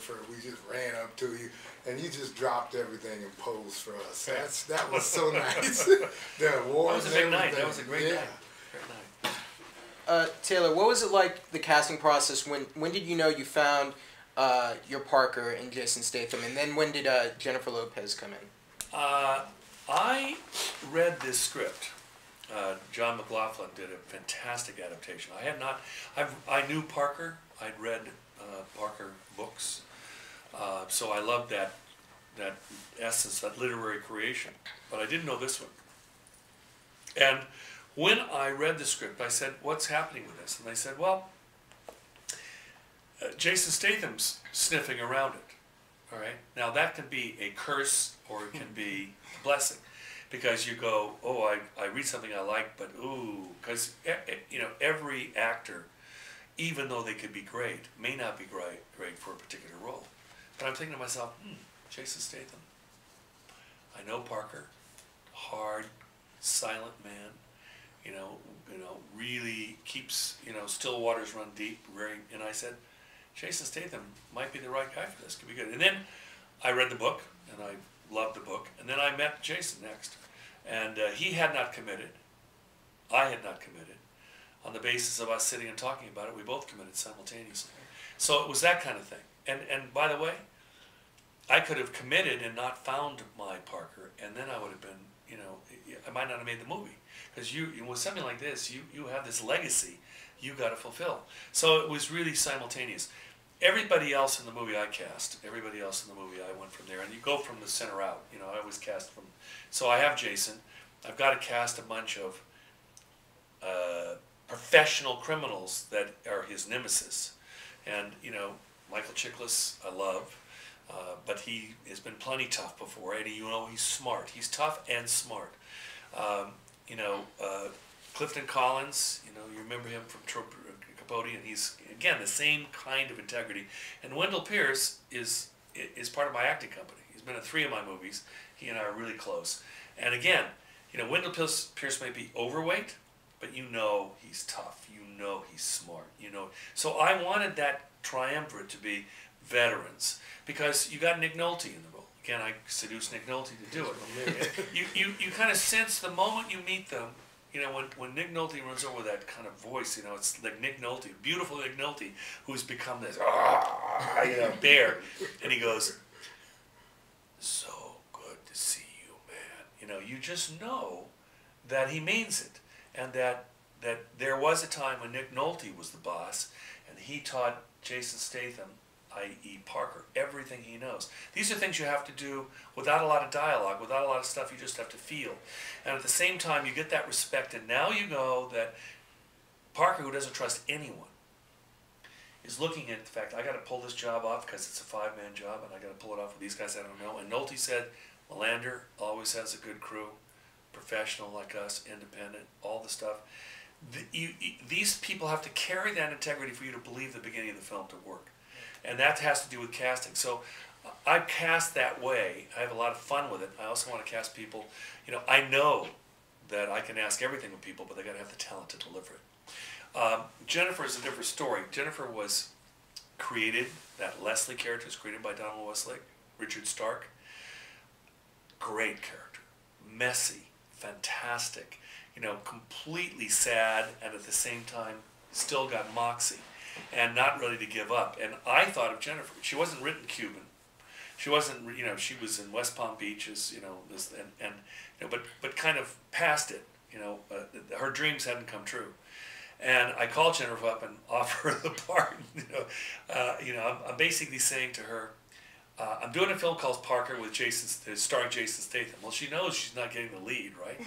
Jennifer, we just ran up to you, and you just dropped everything and posed for us. That was so nice. The awards. That was a big night. That was a great night. Great night. Taylor, what was it like, the casting process? When did you know you found your Parker and Jason Statham, and then when did Jennifer Lopez come in? I read this script. John McLaughlin did a fantastic adaptation. I knew Parker. I'd read Parker books, so I loved that essence, that literary creation. But I didn't know this one. And when I read the script, I said, "What's happening with this?" And they said, "Well, Jason Statham's sniffing around it. All right. Now that can be a curse or it can be a blessing, because you go, oh, I read something I like, but ooh, because every actor, even though they could be great, may not be great for a particular role. But I'm thinking to myself, Jason Statham. I know Parker, hard, silent man. Really keeps still waters run deep. And I said, Jason Statham might be the right guy for this. Could be good. And then I read the book, and I loved the book. And then I met Jason next, and he had not committed. I had not committed. On the basis of us sitting and talking about it, we both committed simultaneously. So it was that kind of thing. And by the way, I could have committed and not found my Parker, and then I would have been, I might not have made the movie. Because with something like this, you have this legacy you got to fulfill. So it was really simultaneous. Everybody else in the movie I cast. Everybody else in the movie I went from there. And you go from the center out. I always cast from. So I have Jason. I've got to cast a bunch of professional criminals that are his nemesis. And, Michael Chiklis, I love. But he has been plenty tough before. And he's smart. He's tough and smart. Clifton Collins, you remember him from Capote, and he's, again, the same kind of integrity. And Wendell Pierce is part of my acting company. He's been in 3 of my movies. He and I are really close. And again, Wendell Pierce may be overweight, but he's tough. He's smart. So I wanted that triumvirate to be veterans, because you got Nick Nolte in the role. Again, I seduced Nick Nolte to do it. You kind of sense the moment you meet them. When Nick Nolte runs over that kind of voice, it's like Nick Nolte, beautiful Nick Nolte, who's become this, bear. And he goes, so good to see you, man. You just know that he means it. And that there was a time when Nick Nolte was the boss, and he taught Jason Statham, i.e. Parker, everything he knows. These are things you have to do without a lot of dialogue, without a lot of stuff. You just have to feel. And at the same time, you get that respect, and now you know that Parker, who doesn't trust anyone, is looking at the fact, I got to pull this job off because it's a 5-man job, and I got to pull it off with these guys I don't know. And Nolte said, Melander always has a good crew, professional like us, independent, all the stuff. These people have to carry that integrity for you to believe the beginning of the film to work. And that has to do with casting. So I cast that way. I have a lot of fun with it. I also want to cast people. I know that I can ask everything of people, but they got to have the talent to deliver it. Jennifer is a different story. Jennifer was created, that Leslie character is created by Donald Westlake, Richard Stark. Great character. Messy, fantastic, completely sad, and at the same time still got moxie. And not ready to give up. And I thought of Jennifer. She wasn't written Cuban. She wasn't, she was in West Palm Beach, but kind of past it. Her dreams hadn't come true. And I called Jennifer up and offered her the part. I'm basically saying to her, I'm doing a film called Parker with starring Jason Statham. Well, she knows she's not getting the lead, right?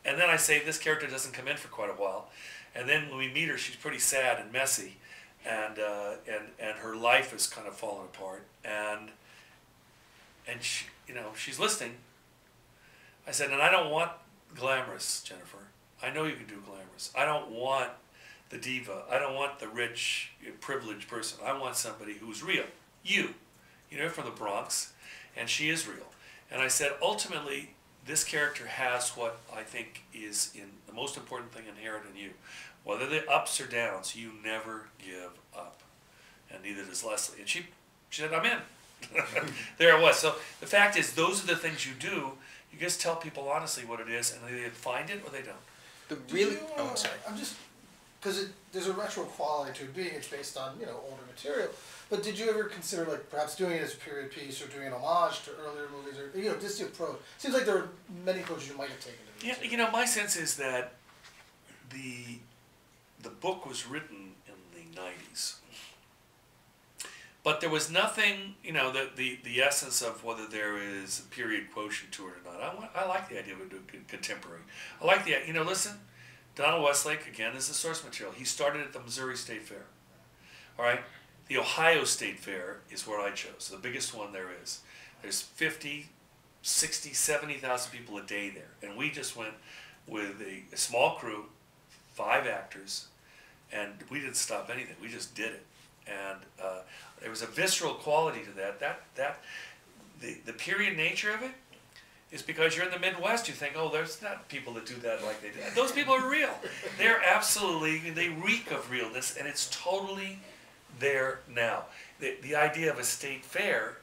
And then I say this character doesn't come in for quite a while. And then when we meet her, she's pretty sad and messy, and her life is kind of falling apart. And she, she's listening. I said, and I don't want glamorous, Jennifer. I know you can do glamorous. I don't want the diva. I don't want the rich, privileged person. I want somebody who's real. You're from the Bronx, and she is real. And I said, ultimately, this character has what I think is the most important thing inherent in you. Whether they're ups or downs, you never give up. And neither does Leslie. And she She said, I'm in. There it was. So the fact is, those are the things you do. You just tell people honestly what it is, and they either find it or they don't. I'm sorry. I'm just, because there's a retro quality to it being it's based on, you know, older material. But did you ever consider, like, perhaps doing it as a period piece or doing an homage to earlier movies or, you know, just the approach? Seems like there are many approaches you might have taken to this. Yeah, you know, my sense is that the book was written in the 90s. But there was nothing, you know, the essence of whether there is a period quotient to it or not. I like the idea of it contemporary. I like the, you know, listen, Donald Westlake, again, is the source material. He started at the Missouri State Fair. All right? The Ohio State Fair is where I chose, the biggest one there is. There's 50, 60, 70,000 people a day there. And we just went with a small crew, 5 actors, and we didn't stop anything. We just did it. And there was a visceral quality to that. The period nature of it is because you're in the Midwest. You think, oh, there's not people that do that like they do. Those people are real. They're absolutely, they reek of realness, and it's totally there now. The idea of a state fair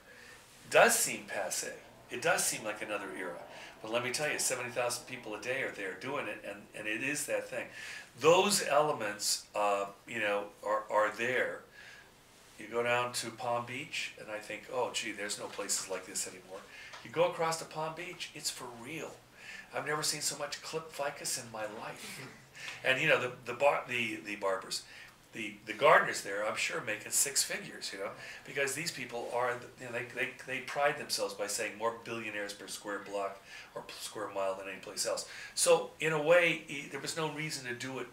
does seem passé. It does seem like another era. But let me tell you, 70,000 people a day are there doing it, and it is that thing. Those elements, you know, are there. You go down to Palm Beach, and I think, oh, gee, there's no places like this anymore. You go across to Palm Beach, it's for real. I've never seen so much clipped ficus in my life. And, you know, the barbers, the gardeners there, I'm sure, making 6 figures, you know, because these people are, you know, they pride themselves by saying more billionaires per square block or square mile than any place else. So, in a way, there was no reason to do it,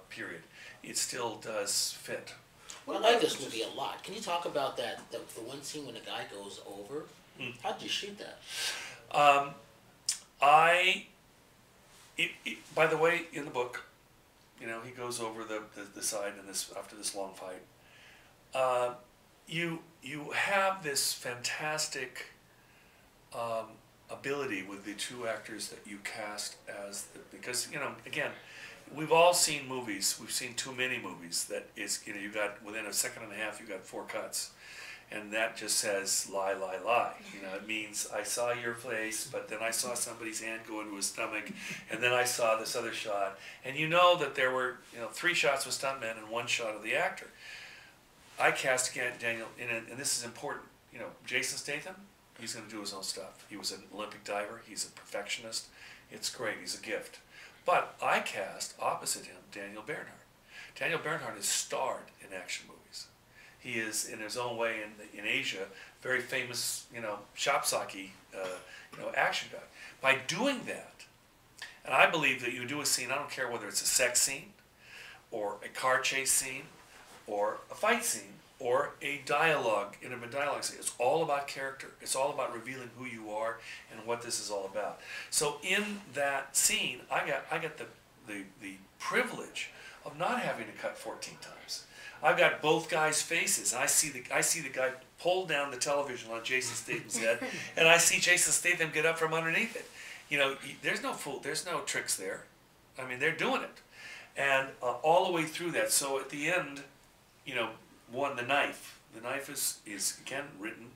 period. It still does fit. Well, I like this movie a lot. Can you talk about that, the one scene when the guy goes over? How did you shoot that? By the way, in the book, you know, he goes over the side in this, after this long fight. You have this fantastic ability with the 2 actors that you cast as because, you know, again, we've all seen movies. We've seen too many movies that is, you know, you got within a second and a half, you got 4 cuts, and that just says lie, lie, lie. You know, it means I saw your face, but then I saw somebody's hand go into his stomach, and then I saw this other shot, and you know that there were, you know, 3 shots with stuntmen and 1 shot of the actor. I cast again Daniel, and this is important. You know, Jason Statham, he's going to do his own stuff. He was an Olympic diver. He's a perfectionist. It's great. He's a gift. But I cast, opposite him, Daniel Bernhardt. Daniel Bernhardt is starred in action movies. He is, in his own way, in Asia, very famous, you know, shopsaki, you know, action guy. By doing that, and I believe that you do a scene, I don't care whether it's a sex scene, or a car chase scene, or a fight scene, or a dialogue, intimate dialogue scene. It's all about character. It's all about revealing who you are and what this is all about. So in that scene, I got the privilege of not having to cut 14 times. I've got both guys' faces. I see the guy pull down the television on Jason Statham's head, and I see Jason Statham get up from underneath it. You know, there's no tricks there. I mean, they're doing it, and all the way through that. So at the end, you know, the knife. The knife is again written,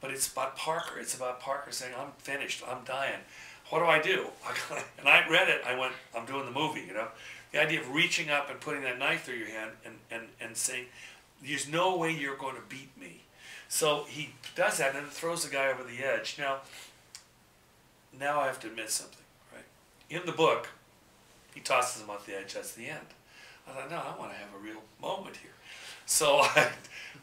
but it's about Parker. It's about Parker saying, "I'm finished. I'm dying. What do I do?" And I read it. I went, "I'm doing the movie." You know, the idea of reaching up and putting that knife through your hand and saying, "There's no way you're going to beat me." So he does that and throws the guy over the edge. Now I have to admit something, right? In the book, he tosses him off the edge. That's the end. I thought, no, I want to have a real moment here. So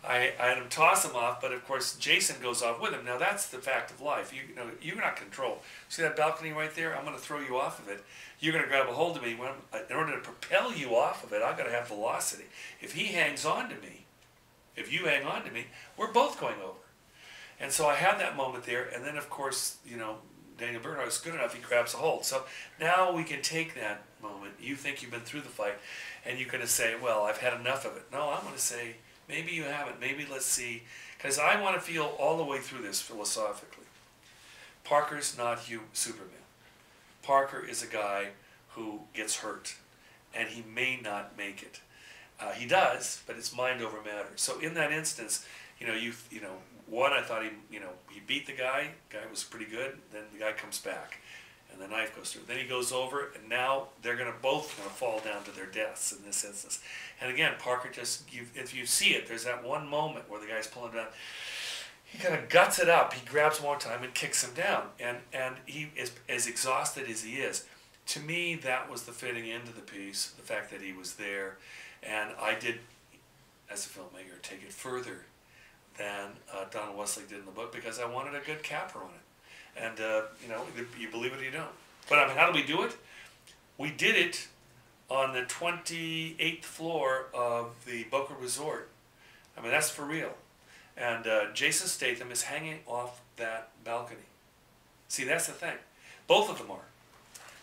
I had him toss him off, but of course Jason goes off with him. Now that's the fact of life. You know, you're not controlled. See that balcony right there? I'm going to throw you off of it. You're going to grab a hold of me. In order to propel you off of it, I've got to have velocity. If he hangs on to me, if you hang on to me, we're both going over. And so I had that moment there, and then of course, you know, Daniel Bernhardt is good enough, he grabs a hold. So now we can take that moment. You think you've been through the fight, and you're going to say, well, I've had enough of it. No, I'm going to say, maybe you haven't. Maybe let's see. Because I want to feel all the way through this philosophically. Parker's not Superman. Parker is a guy who gets hurt, and he may not make it. He does, but it's mind over matter. So in that instance, one, I thought he beat the guy. Guy was pretty good. Then the guy comes back, and the knife goes through. Then he goes over, and now they're both gonna fall down to their deaths in this instance. And again, Parker if you see it, there's that one moment where the guy's pulling down. He kind of guts it up. He grabs one more time and kicks him down. And he is as exhausted as he is. To me, that was the fitting end of the piece. The fact that he was there, and I did, as a filmmaker, take it further than Donald Wesley did in the book because I wanted a good capper on it. And, you believe it or you don't. But I mean, how do we do it? We did it on the 28th floor of the Boca Resort. I mean, that's for real. And Jason Statham is hanging off that balcony. See, that's the thing. Both of them are.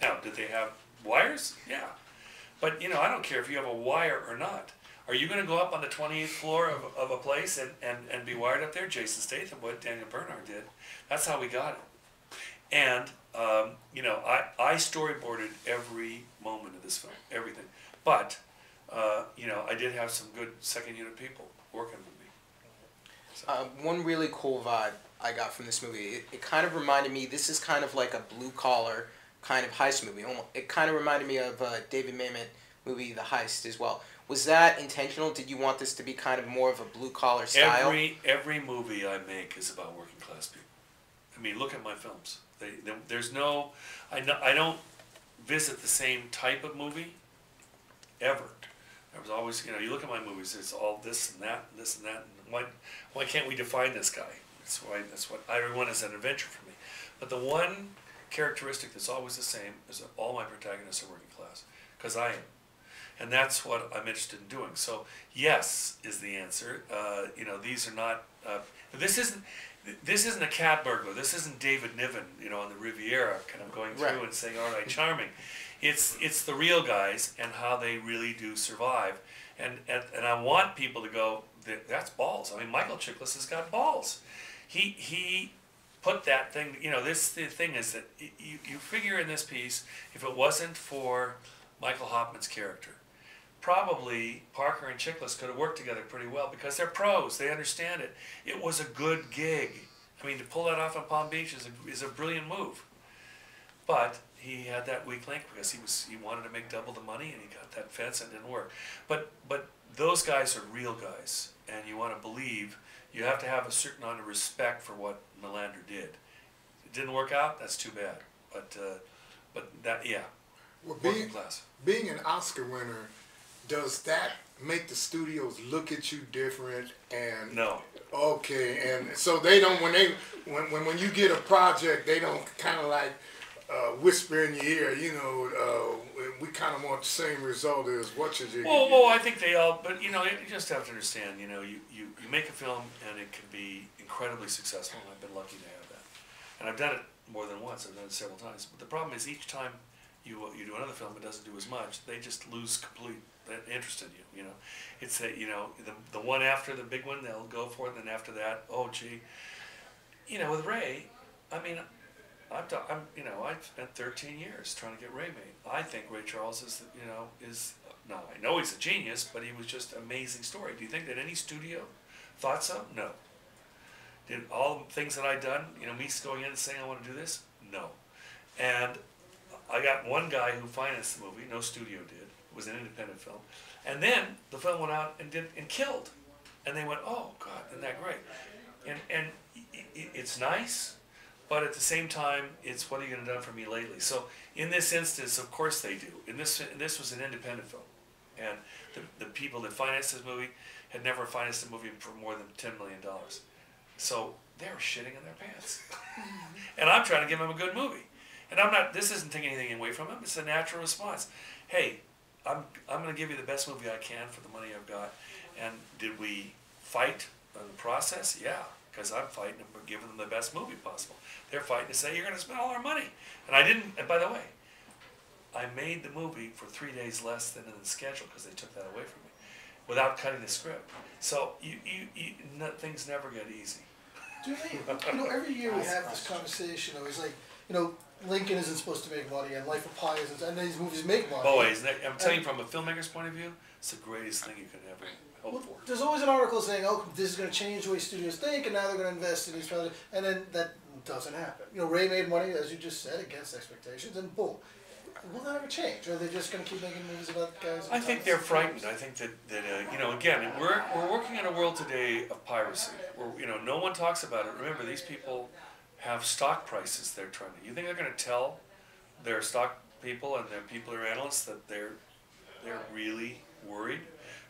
Now, did they have wires? Yeah. But, I don't care if you have a wire or not. Are you going to go up on the 28th floor of a place and be wired up there? Jason Statham would. Daniel Bernhardt did. That's how we got it. And, I storyboarded every moment of this film, everything. But, I did have some good second unit people working with me. So. One really cool vibe I got from this movie, it kind of reminded me, this is kind of like a blue-collar kind of heist movie. It kind of reminded me of David Mamet movie, The Heist, as well. Was that intentional? Did you want this to be kind of more of a blue-collar style? Every movie I make is about working-class people. I mean, look at my films. There's no... I don't visit the same type of movie ever. I was always, you look at my movies, it's all this and that, and this and that. And why can't we define this guy? That's what everyone is an adventure for me. But the one characteristic that's always the same is that all my protagonists are working class, because I am. And that's what I'm interested in doing. So yes is the answer. These are not. This isn't a cat burglar. This isn't David Niven, on the Riviera, kind of going through and saying, "Aren't I charming?" It's the real guys and how they really do survive. And I want people to go, "That's balls." I mean, Michael Chiklis has got balls. He put that thing. The thing is that you figure in this piece, if it wasn't for Michael Hoffman's character, probably Parker and Chiklis could have worked together pretty well because they're pros. They understand it. It was a good gig. I mean, to pull that off in Palm Beach is a brilliant move. But he had that weak link because he wanted to make double the money and he got that fence and it didn't work. But those guys are real guys, and you want to believe. You have to have a certain amount of respect for what Melander did. It didn't work out. That's too bad. But that Well, working class. Being an Oscar winner, does that make the studios look at you different? And No. Okay, and so they don't when you get a project, they don't kind of like whisper in your ear, we kind of want the same result as what you did. Well, I think they all, but you just have to understand, you make a film and it can be incredibly successful, and I've been lucky to have that. And I've done it more than once, I've done it several times. But the problem is each time you do another film, it doesn't do as much. They just lose complete interest in you, It's that, the one after the big one, they'll go for it, and then after that, oh gee. With Ray, I mean, I've spent 13 years trying to get Ray made. I think Ray Charles is I know he's a genius, but he was just an amazing story. Do you think that any studio thought so? No. Did all the things that I'd done, me going in and saying I want to do this? No. And I got one guy who financed the movie, no studio did. It was an independent film. And then the film went out and killed. And they went, oh God, isn't that great? And it's nice. But at the same time, it's what are you going to do for me lately? So in this instance, of course they do. This was an independent film. And the people that financed this movie had never financed a movie for more than $10 million. So they were shitting in their pants. And I'm trying to give them a good movie. And this isn't taking anything away from them. It's a natural response. Hey, I'm going to give you the best movie I can for the money I've got. And did we fight in the process? Yeah. Because I'm fighting them for giving them the best movie possible. They're fighting to say, you're going to spend all our money. And I didn't, and by the way, I made the movie for 3 days less than in the schedule because they took that away from me without cutting the script. So things never get easy. Do they, every year we have this conversation, it's like, Lincoln isn't supposed to make money and Life of Pi isn't, and these movies make money. Always. I'm telling you from a filmmaker's point of view, it's the greatest thing you could ever hope for. There's always an article saying, "Oh, this is going to change the way studios think, and now they're going to invest in these projects," and then that doesn't happen. You know, Ray made money, as you just said, against expectations, and boom. Will that ever change? Or are they just going to keep making movies about guys? I think they're frightened. I think that you know, again, we're working in a world today of piracy, where you know no one talks about it. Remember, these people have stock prices they're trying to. You think they're going to tell their stock people and their people or analysts that they're really worried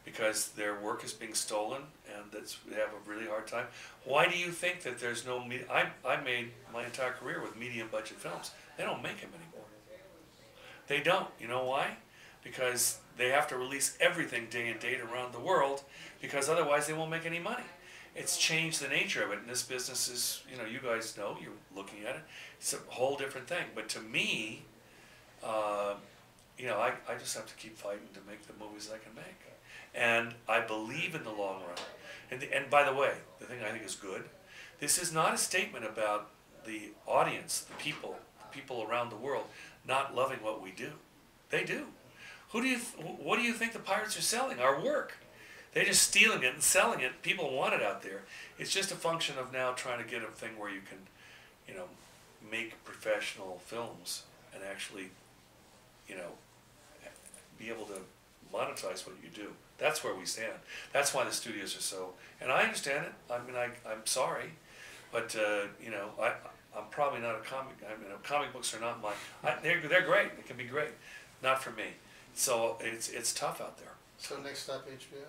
because their work is being stolen and that they have a really hard time? Why do you think that there's no? I made my entire career with medium budget films. They don't make them anymore. They don't. You know why? Because they have to release everything day and date around the world, because otherwise they won't make any money. It's changed the nature of it, and this business is, you know, you guys know, you're looking at it, it's a whole different thing. But to me, you know, I just have to keep fighting to make the movies I can make. And I believe in the long run. And by the way, the thing I think is good, this is not a statement about the audience, the people around the world not loving what we do. They do. What do you think the pirates are selling? Our work. They're just stealing it and selling it. People want it out there. It's just a function of now trying to get a thing where you can, you know, make professional films and actually, you know, be able to monetize what you do. That's where we stand. That's why the studios are so, and I understand it. I mean, I'm sorry, but you know, I'm probably not a comic. I mean, comic books are not my. They're great. They can be great, not for me. So it's tough out there. So next up, HBO.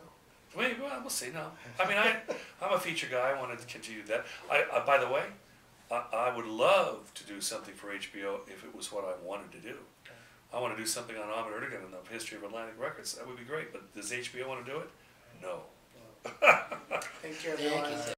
Well, we'll see. No, I mean, I'm a feature guy. I wanted to continue that. By the way, I would love to do something for HBO if it was what I wanted to do. I want to do something on Ahmet Ertegun and the history of Atlantic Records. That would be great. But does HBO want to do it? No. Thank you, everyone.